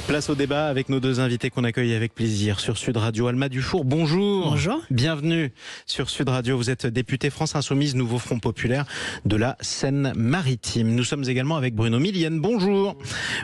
Place au débat avec nos deux invités qu'on accueille avec plaisir sur Sud Radio. Alma Dufour, bonjour. Bonjour. Bienvenue sur Sud Radio. Vous êtes députée France Insoumise, Nouveau Front Populaire de la Seine-Maritime. Nous sommes également avec Bruno Millienne. Bonjour.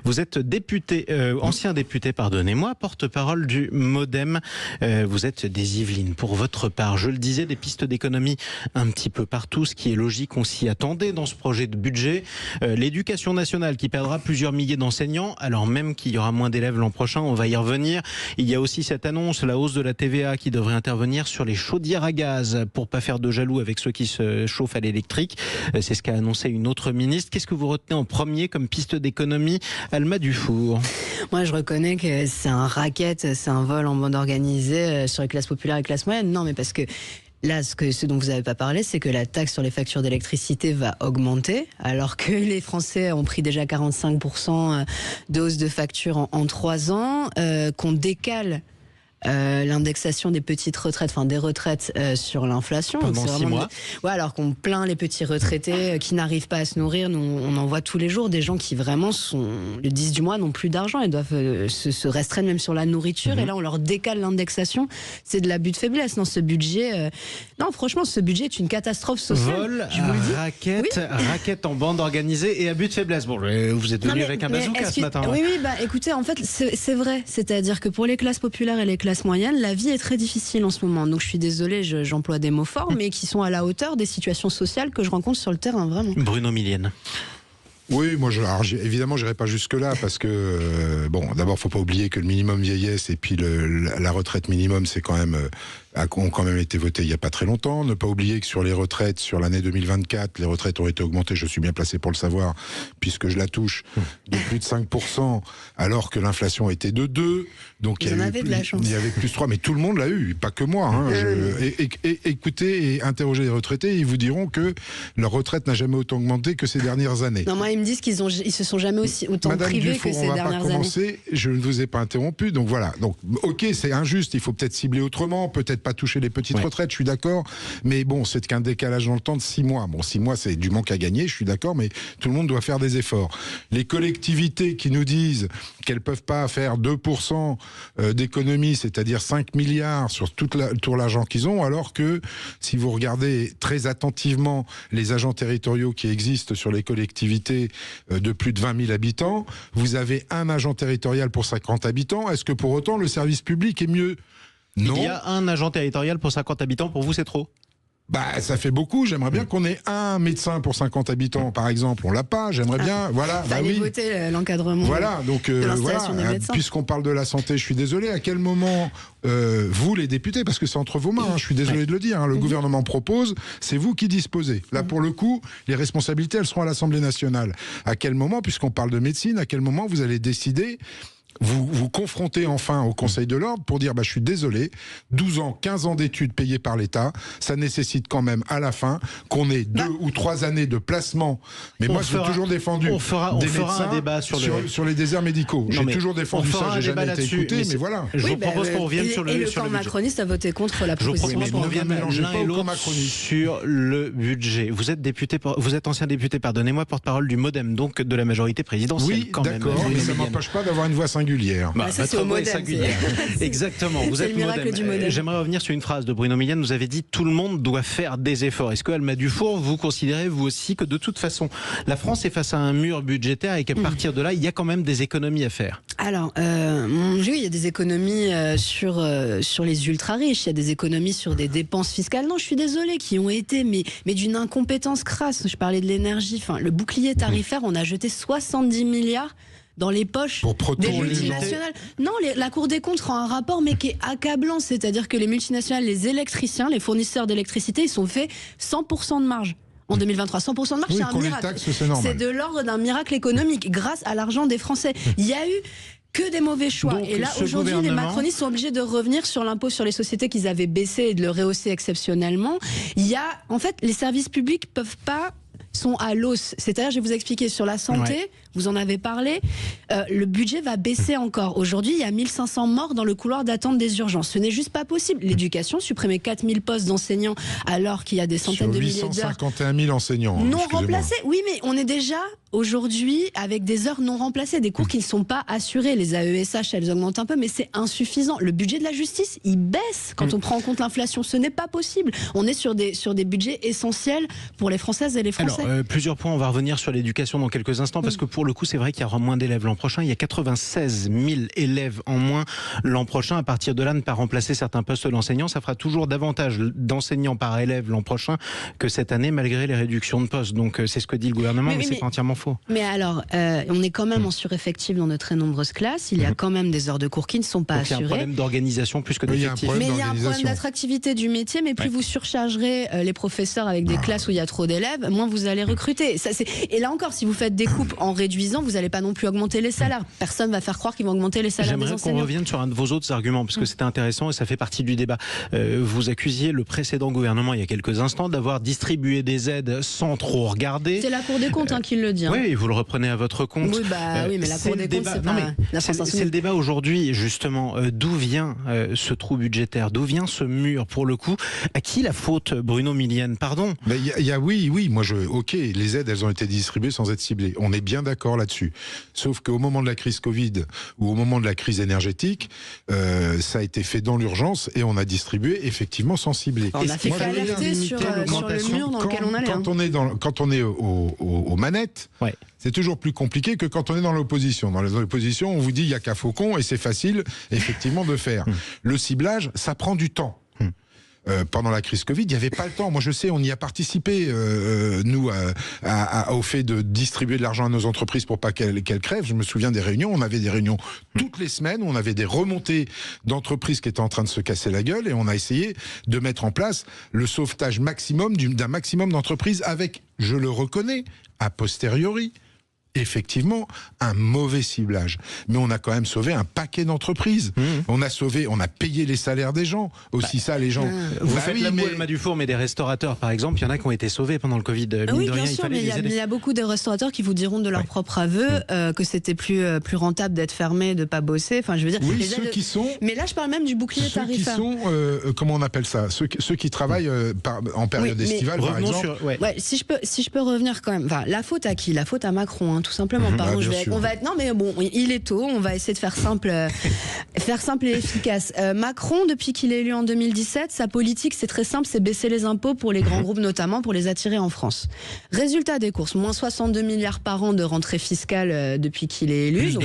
Vous êtes député, ancien député, pardonnez-moi, porte-parole du MoDem. Vous êtes des Yvelines. Pour votre part, je le disais, des pistes d'économie un petit peu partout, ce qui est logique, on s'y attendait dans ce projet de budget. L'éducation nationale qui perdra plusieurs milliers d'enseignants, alors même qu'il y aura moins d'élèves l'an prochain, on va y revenir. Il y a aussi cette annonce, la hausse de la TVA qui devrait intervenir sur les chaudières à gaz pour pas faire de jaloux avec ceux qui se chauffent à l'électrique. C'est ce qu'a annoncé une autre ministre. Qu'est-ce que vous retenez en premier comme piste d'économie, Alma Dufour? Moi, je reconnais que c'est un racket, c'est un vol en bande organisée sur les classes populaires et les classes moyennes. Non, mais parce que là, ce dont vous n'avez pas parlé, c'est que la taxe sur les factures d'électricité va augmenter, alors que les Français ont pris déjà 45% de hausse de facture en 3 ans, qu'on décale l'indexation des petites retraites, enfin des retraites sur l'inflation. Pendant 6 mois. Ouais, alors qu'on plaint les petits retraités qui n'arrivent pas à se nourrir. Nous, on en voit tous les jours des gens qui vraiment sont le 10 du mois, n'ont plus d'argent et doivent se restreindre même sur la nourriture. Et là, on leur décale l'indexation. C'est de l'abus de faiblesse. Non, ce budget, non, franchement, ce budget est une catastrophe sociale. Vol, je vous le dis. raquette en bande organisée et abus de faiblesse. Bon, vous êtes venu avec un bazooka ce matin. Oui, bah écoutez, en fait, c'est vrai. C'est-à-dire que pour les classes populaires et les classes moyennes, la vie est très difficile en ce moment. Donc je suis désolée, j'emploie des mots forts, mais qui sont à la hauteur des situations sociales que je rencontre sur le terrain, vraiment. Bruno Millienne. Oui, moi, évidemment, j'irai pas jusque-là parce que, bon, d'abord, faut pas oublier que le minimum vieillesse et puis la retraite minimum, c'est quand même, ont quand même été votés il y a pas très longtemps. Ne pas oublier que sur les retraites, sur l'année 2024, les retraites ont été augmentées, je suis bien placé pour le savoir, puisque je la touche, de plus de 5%, alors que l'inflation était de 2. Donc il y avait plus 3, mais tout le monde l'a eu, pas que moi. Hein. Écoutez et interrogez les retraités, ils vous diront que leur retraite n'a jamais autant augmenté que ces dernières années. Non, moi, ils me disent qu'ils se sont jamais autant Madame privés Dufour, que ces dernières années. Je ne vous ai pas interrompu, donc voilà. Donc, ok, c'est injuste, il faut peut-être cibler autrement, peut-être pas toucher les petites retraites, je suis d'accord, mais bon, c'est qu'un décalage dans le temps de 6 mois. Bon, 6 mois, c'est du manque à gagner, je suis d'accord, mais tout le monde doit faire des efforts. Les collectivités qui nous disent qu'elles peuvent pas faire 2% d'économie, c'est-à-dire 5 milliards sur tout l'argent qu'ils ont, alors que si vous regardez très attentivement les agents territoriaux qui existent sur les collectivités de plus de 20 000 habitants, vous avez un agent territorial pour 50 habitants. Est-ce que pour autant le service public est mieux ? Non. Il y a un agent territorial pour 50 habitants, pour vous c'est trop ? Bah, ça fait beaucoup. J'aimerais bien qu'on ait un médecin pour 50 habitants, par exemple. On l'a pas. J'aimerais bien. Voilà. Fallait voter l'encadrement. Voilà. Donc, de l'installation des médecins. Puisqu'on parle de la santé, je suis désolé. À quel moment, vous, les députés, parce que c'est entre vos mains, hein, je suis désolé de le dire, hein, le gouvernement propose, c'est vous qui disposez. Là, pour le coup, les responsabilités, elles seront à l'Assemblée nationale. À quel moment, puisqu'on parle de médecine, à quel moment vous allez décider vous confrontez enfin au Conseil de l'Ordre pour dire je suis désolé, 12 ans, 15 ans d'études payées par l'État, ça nécessite quand même à la fin qu'on ait 2 ou 3 années de placement. Mais moi, j'ai toujours défendu des médecins un débat sur les déserts médicaux. J'ai toujours défendu ça, j'ai jamais été écouté, mais voilà. Je vous propose qu'on revienne sur le budget. Le camp macroniste a voté contre la proposition. Je vous propose qu'on revienne l'un et l'autre sur le budget. Vous êtes ancien député, pardonnez-moi, porte-parole du MoDem, donc de la majorité présidentielle. Oui, d'accord, mais ça ne m'empêche pas d'avoir une voix singulière. Ça, c'est au MoDem. Exactement. Vous êtes le miracle du MoDem. J'aimerais revenir sur une phrase de Bruno Millienne. Vous avez dit tout le monde doit faire des efforts. Est-ce que Alma Dufour, vous considérez vous aussi que de toute façon, la France est face à un mur budgétaire et qu'à partir de là, il y a quand même des économies à faire? Alors, oui, il y a des économies sur les ultra riches. Il y a des économies sur des dépenses fiscales. Non, je suis désolée, qui ont été mais d'une incompétence crasse. Je parlais de l'énergie. Enfin, le bouclier tarifaire, on a jeté 70 milliards dans les poches des multinationales. Non, la Cour des comptes rend un rapport, mais qui est accablant. C'est-à-dire que les multinationales, les électriciens, les fournisseurs d'électricité, ils sont faits 100% de marge. En 2023, 100% de marge, c'est un miracle. C'est de l'ordre d'un miracle économique, grâce à l'argent des Français. Il y a eu que des mauvais choix. Donc, et là, aujourd'hui, les macronistes sont obligés de revenir sur l'impôt sur les sociétés qu'ils avaient baissé et de le rehausser exceptionnellement. En fait, les services publics peuvent pas sont à l'os. C'est-à-dire, je vais vous expliquer, sur la santé, vous en avez parlé, le budget va baisser encore. Aujourd'hui, il y a 1500 morts dans le couloir d'attente des urgences. Ce n'est juste pas possible. L'éducation, supprimer 4000 postes d'enseignants alors qu'il y a des centaines de milliers d'heures. 851 000 enseignants. Non remplacés. Oui, mais on est déjà aujourd'hui avec des heures non remplacées, des cours qui ne sont pas assurés. Les AESH, elles augmentent un peu, mais c'est insuffisant. Le budget de la justice, il baisse quand on prend en compte l'inflation. Ce n'est pas possible. On est sur des budgets essentiels pour les Françaises et les Français. Alors, plusieurs points. On va revenir sur l'éducation dans quelques instants, parce que pour le coup, c'est vrai qu'il y aura moins d'élèves l'an prochain. Il y a 96 000 élèves en moins l'an prochain. À partir de là, ne pas remplacer certains postes d'enseignants, ça fera toujours davantage d'enseignants par élève l'an prochain que cette année, malgré les réductions de postes. Donc, c'est ce que dit le gouvernement, mais c'est pas entièrement faux. Mais alors, on est quand même en sureffectif dans de très nombreuses classes. Il y a quand même des heures de cours qui ne sont pas assurées. Il y a un problème d'organisation plus que d'effectifs. Mais il y a un problème d'attractivité du métier. Mais plus vous surchargerez les professeurs avec des classes où il y a trop d'élèves, moins vous allez recruter. Et là encore, si vous faites des coupes en réduisant, vous n'allez pas non plus augmenter les salaires. Personne ne va faire croire qu'ils vont augmenter les salaires des enseignants. J'aimerais qu'on revienne sur un de vos autres arguments, parce que c'était intéressant et ça fait partie du débat. Vous accusiez le précédent gouvernement, il y a quelques instants, d'avoir distribué des aides sans trop regarder. C'est la Cour des comptes qui le dit. Oui, vous le reprenez à votre compte. Oui, mais la Cour des comptes, c'est pas la France Insoumise. C'est le débat aujourd'hui, justement. D'où vient ce trou budgétaire? D'où vient ce mur, pour le coup? À qui la faute, Bruno Millienne? Pardon. Oui, moi ok, les aides, elles ont été distribuées sans être ciblées. On est bien d'accord là-dessus. Sauf qu'au moment de la crise Covid ou au moment de la crise énergétique, ça a été fait dans l'urgence et on a distribué effectivement sans cibler. On a fait alerter sur le mur dans lequel on allait. Quand on est aux manettes, c'est toujours plus compliqué que quand on est dans l'opposition. Dans l'opposition, on vous dit il n'y a qu'à Faucon et c'est facile effectivement de faire. Le ciblage, ça prend du temps. Pendant la crise Covid, il n'y avait pas le temps. Moi, je sais, on y a participé, nous, au fait de distribuer de l'argent à nos entreprises pour pas qu'elles crèvent. Je me souviens des réunions. On avait des réunions toutes les semaines. On avait des remontées d'entreprises qui étaient en train de se casser la gueule et on a essayé de mettre en place le sauvetage maximum d'un maximum d'entreprises avec, je le reconnais, a posteriori, effectivement, un mauvais ciblage. Mais on a quand même sauvé un paquet d'entreprises. On a payé les salaires des gens. Aussi ça, les gens... Vous faites la moelle Dufour, mais des restaurateurs, par exemple, il y en a qui ont été sauvés pendant le Covid. Oui, bien sûr, mais il y a beaucoup de restaurateurs qui vous diront de leur propre aveu que c'était plus rentable d'être fermé, de ne pas bosser. Enfin, je veux dire... Oui, ceux qui sont... Mais là, je parle même du bouclier tarifaire. Ceux qui sont... comment on appelle ça? Ceux qui travaillent en période estivale, par exemple. Si je peux revenir quand même... Enfin, la faute à qui? La faute à Macron, tout simplement. Pardon, non mais bon, il est tôt, on va essayer de faire simple et efficace. Macron, depuis qu'il est élu en 2017, sa politique, c'est très simple, c'est baisser les impôts pour les grands groupes, notamment pour les attirer en France. Résultat des courses, moins 62 milliards par an de rentrée fiscale depuis qu'il est élu.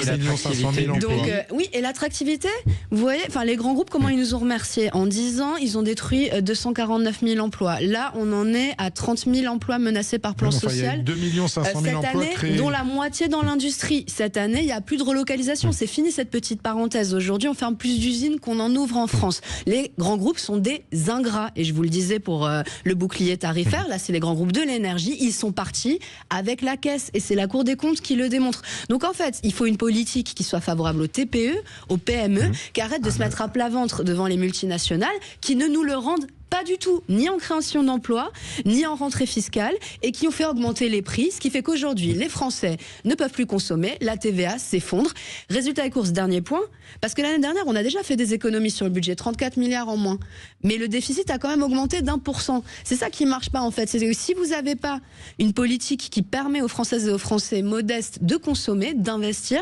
Et l'attractivité, vous voyez, enfin les grands groupes, comment ils nous ont remerciés? En 10 ans, ils ont détruit 249 000 emplois. Là, on en est à 30 000 emplois menacés par plan social. 2 500 000 emplois créés. Dont la moitié dans l'industrie. Cette année, il n'y a plus de relocalisation. C'est fini cette petite parenthèse. Aujourd'hui, on ferme plus d'usines qu'on en ouvre en France. Les grands groupes sont des ingrats. Et je vous le disais pour le bouclier tarifaire, là, c'est les grands groupes de l'énergie. Ils sont partis avec la caisse. Et c'est la Cour des comptes qui le démontre. Donc, en fait, il faut une politique qui soit favorable aux TPE, aux PME, qui arrête de se mettre à plat ventre devant les multinationales, qui ne nous le rendent pas du tout, ni en création d'emplois, ni en rentrée fiscale, et qui ont fait augmenter les prix, ce qui fait qu'aujourd'hui, les Français ne peuvent plus consommer, la TVA s'effondre. Résultat des courses, dernier point, parce que l'année dernière, on a déjà fait des économies sur le budget, 34 milliards en moins, mais le déficit a quand même augmenté d'1%. C'est ça qui marche pas en fait, c'est que si vous n'avez pas une politique qui permet aux Françaises et aux Français modestes de consommer, d'investir,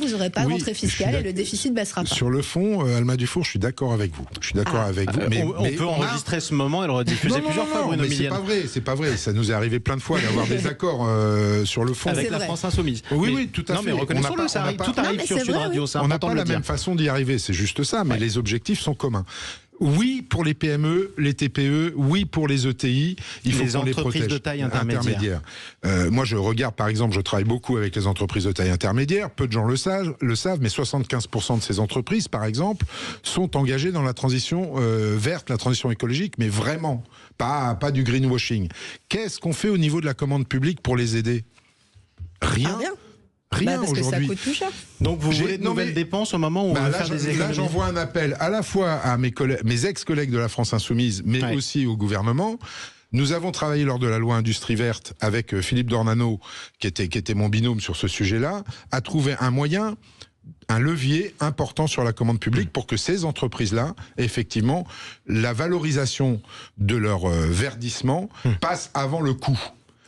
vous n'aurez pas de rentrée fiscale et le déficit ne baissera pas. Sur le fond, Alma Dufour, je suis d'accord avec vous. Mais on peut enregistrer ce moment et le rediffuser plusieurs fois, Bruno Millienne. C'est pas vrai. Ça nous est arrivé plein de fois d'avoir des accords sur le fond. Avec la France Insoumise. Oui, tout à fait. Non, mais reconnaissons-le, tout arrive sur Sud Radio. On n'a pas la même façon d'y arriver, c'est juste ça, mais les objectifs sont communs. Oui pour les PME, les TPE, oui pour les ETI, il faut qu'on les protège. De taille intermédiaire. Moi je regarde par exemple, je travaille beaucoup avec les entreprises de taille intermédiaire, peu de gens le savent, mais 75% de ces entreprises par exemple sont engagées dans la transition verte, la transition écologique, mais vraiment, pas du greenwashing. Qu'est-ce qu'on fait au niveau de la commande publique pour les aider? Rien. Rien parce aujourd'hui. Que ça coûte plus cher. Donc vous voulez de nouvelles dépenses au moment où on va faire des économies? Là, j'envoie un appel à la fois à mes ex-collègues de la France Insoumise, mais aussi au gouvernement. Nous avons travaillé lors de la loi Industrie verte avec Philippe Dornano, qui était mon binôme sur ce sujet-là, à trouver un moyen, un levier important sur la commande publique pour que ces entreprises-là, effectivement, la valorisation de leur verdissement passe avant le coût.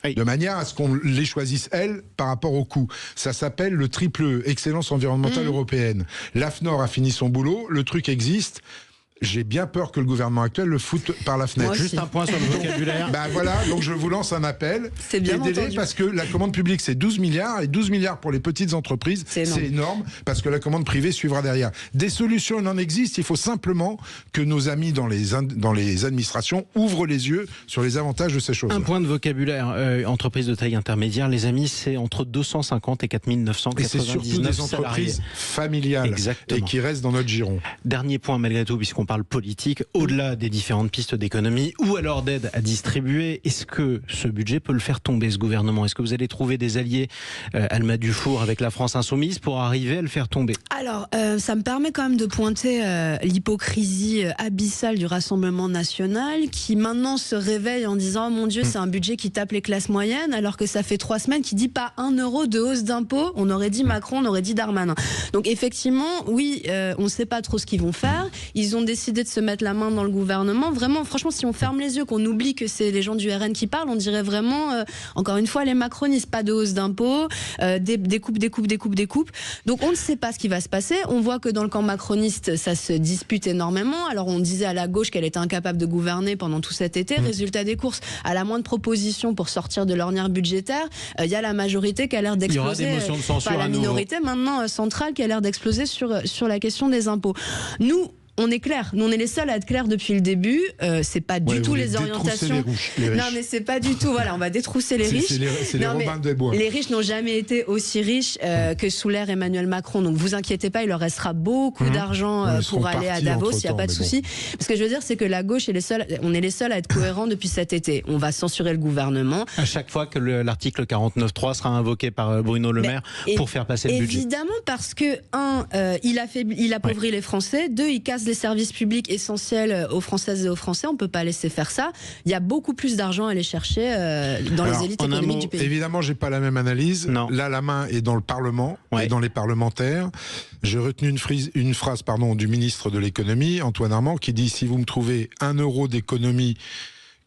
Oui. De manière à ce qu'on les choisisse, elles, par rapport au coût. Ça s'appelle le triple E, Excellence environnementale européenne. L'AFNOR a fini son boulot, le truc existe. J'ai bien peur que le gouvernement actuel le foute par la fenêtre. Juste un point sur le vocabulaire. Ben voilà, donc je vous lance un appel. C'est bien Aidez-les, entendu. parce que la commande publique, c'est 12 milliards, et 12 milliards pour les petites entreprises, c'est énorme, parce que la commande privée suivra derrière. Des solutions, il en existe, il faut simplement que nos amis dans les administrations ouvrent les yeux sur les avantages de ces choses. Un point de vocabulaire, entreprise de taille intermédiaire, les amis, c'est entre 250 et 4999 Et c'est surtout des entreprises salariés. familiales. Exactement. Et qui restent dans notre giron. Dernier point malgré tout, puisqu'on parle politique, au-delà des différentes pistes d'économie ou alors d'aide à distribuer, est-ce que ce budget peut le faire tomber, ce gouvernement? Est-ce que vous allez trouver des alliés, Alma Dufour, avec la France Insoumise, pour arriver à le faire tomber? Alors, ça me permet quand même de pointer l'hypocrisie abyssale du Rassemblement national qui maintenant se réveille en disant oh mon Dieu, c'est un budget qui tape les classes moyennes, alors que ça fait 3 semaines qu'il dit pas 1 euro de hausse d'impôts. On aurait dit Macron, on aurait dit Darmanin. Donc effectivement, oui, on ne sait pas trop ce qu'ils vont faire. Ils ont décidé de se mettre la main dans le gouvernement. Vraiment, franchement, si on ferme les yeux, qu'on oublie que c'est les gens du RN qui parlent, on dirait vraiment, encore une fois, les macronistes. Pas de hausse d'impôts, des coupes. Donc on ne sait pas ce qui va se passer. On voit que dans le camp macroniste, ça se dispute énormément. Alors on disait à la gauche qu'elle était incapable de gouverner pendant tout cet été. Résultat des courses, à la moindre proposition pour sortir de l'ornière budgétaire, il y a la majorité qui a l'air d'exploser. Il y aura des motions de censure pas la minorité maintenant centrale qui a l'air d'exploser sur la question des impôts. Nous, on est clair. Nous, on est les seuls à être clairs depuis le début. C'est pas du tout les orientations. Les riches. Non, mais c'est pas du tout. Voilà, on va détrousser les riches. C'est les Robin des Bois. Les riches n'ont jamais été aussi riches que sous l'ère Emmanuel Macron. Donc, vous inquiétez pas, il leur restera beaucoup d'argent pour aller à Davos. Il n'y a pas de souci. Ce que je veux dire, c'est que la gauche est on est les seuls à être cohérents depuis cet été. On va censurer le gouvernement. À chaque fois que l'article 49.3 sera invoqué par Bruno Le Maire pour faire passer le budget. Évidemment, parce que il appauvrit les Français. 2, il casse les services publics essentiels aux Françaises et aux Français. On ne peut pas laisser faire ça. Il y a beaucoup plus d'argent à aller chercher dans les élites économiques du pays. Évidemment, j'ai pas la même analyse. Non. Là, la main est dans le Parlement et dans les parlementaires. J'ai retenu une phrase du ministre de l'économie, Antoine Armand, qui dit « Si vous me trouvez 1 euro d'économie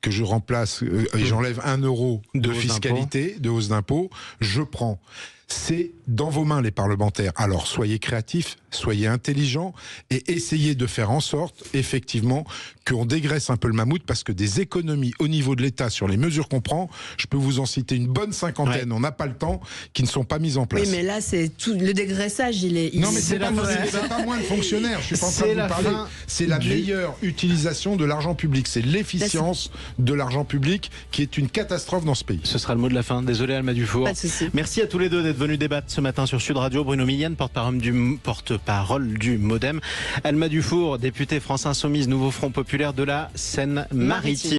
que je remplace et j'enlève 1 euro de fiscalité, de hausse d'impôt, je prends ». C'est dans vos mains, les parlementaires. Alors, soyez créatifs, soyez intelligents et essayez de faire en sorte, effectivement, qu'on dégraisse un peu le mammouth, parce que des économies au niveau de l'État sur les mesures qu'on prend, je peux vous en citer une bonne cinquantaine, on n'a pas le temps, qui ne sont pas mises en place. Oui, mais là, c'est tout le dégraissage, Non, mais c'est pas moins de fonctionnaires, je suis pas en train de vous parler. C'est la meilleure utilisation de l'argent public, c'est l'efficience de l'argent public qui est une catastrophe dans ce pays. Ce sera le mot de la fin. Désolé, Alma Dufour. Pas de souci. Merci à tous les deux d'être venus débattre ce matin sur Sud Radio. Bruno Millienne, porte-parole du MoDem. Alma Dufour, députée France Insoumise, nouveau Front populaire de la Seine-Maritime.